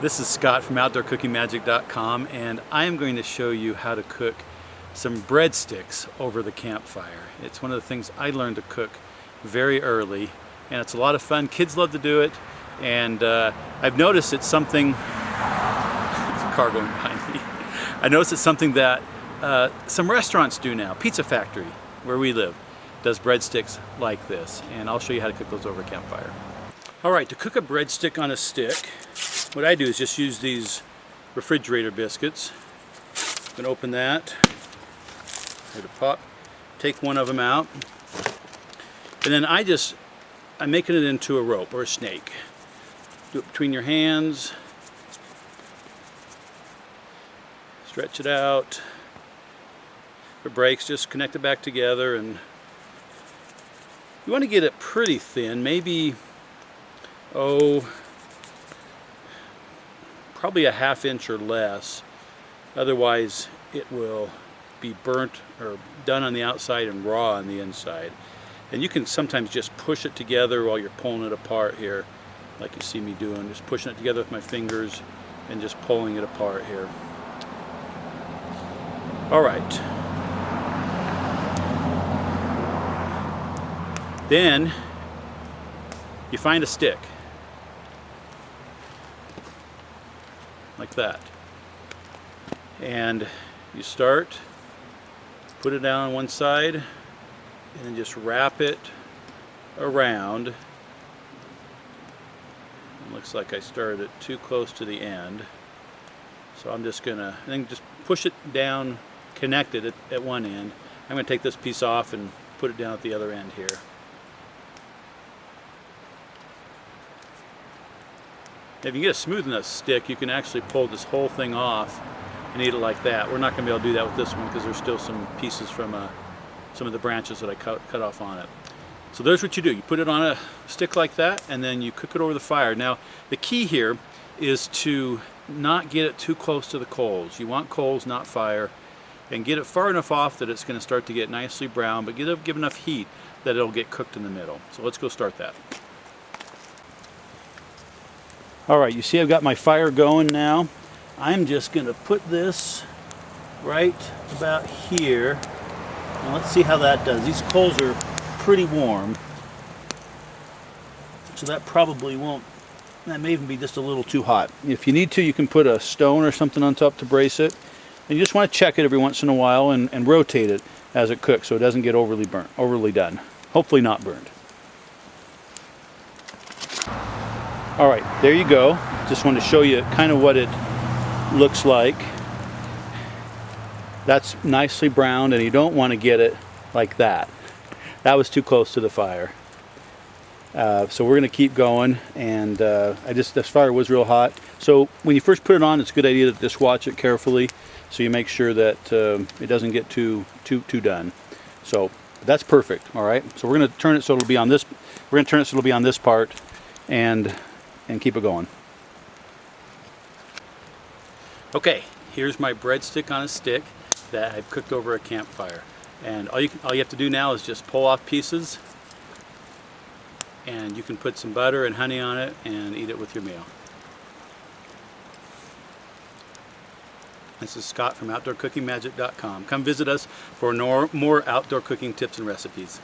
This is Scott from OutdoorCookingMagic.com, and I am going to show you how to cook some breadsticks over the campfire. It's one of the things I learned to cook very early, and it's a lot of fun. Kids love to do it, and I've noticed it's something. There's a car going behind me. I noticed it's something that some restaurants do now. Pizza Factory, where we live, does breadsticks like this, and I'll show you how to cook those over a campfire. All right, to cook a breadstick on a stick, what I do is just use these refrigerator biscuits. I'm going to open that, let it pop, take one of them out, and then I'm making it into a rope or a snake. Do it between your hands, stretch it out. If it breaks, just connect it back together, and you want to get it pretty thin, maybe probably a ½ inch or less. Otherwise it will be burnt or done on the outside and raw on the inside. And you can sometimes just push it together while you're pulling it apart here, like you see me doing, just pushing it together with my fingers and just pulling it apart here. All right. Then you find a stick like that, and you put it down on one side and then just wrap it around. It looks like I started it too close to the end, so I'm just gonna just push it down, connect it at one end. I'm gonna take this piece off and put it down at the other end here. If you get a smooth enough stick, you can actually pull this whole thing off and eat it like that. We're not going to be able to do that with this one because there's still some pieces from some of the branches that I cut off on it. So there's what you do. You put it on a stick like that, and then you cook it over the fire. Now, the key here is to not get it too close to the coals. You want coals, not fire, and get it far enough off that it's going to start to get nicely brown, but give enough heat that it'll get cooked in the middle. So let's go start that. Alright, you see I've got my fire going now. I'm just going to put this right about here. Now let's see how that does. These coals are pretty warm, so that probably won't, that may even be just a little too hot. If you need to, you can put a stone or something on top to brace it. And you just want to check it every once in a while and rotate it as it cooks so it doesn't get overly done. Hopefully not burned. All right, there you go. Just wanted to show you kind of what it looks like. That's nicely browned, and you don't want to get it like that. That was too close to the fire. So we're going to keep going, and this fire was real hot. So when you first put it on, it's a good idea to just watch it carefully so you make sure that it doesn't get too done. So that's perfect. All right. So we're going to turn it so it'll be on this. We're going to turn it so it'll be on this part, and keep it going. Okay, here's my breadstick on a stick that I've cooked over a campfire. And all you have to do now is just pull off pieces, and you can put some butter and honey on it and eat it with your meal. This is Scott from OutdoorCookingMagic.com. Come visit us for more outdoor cooking tips and recipes.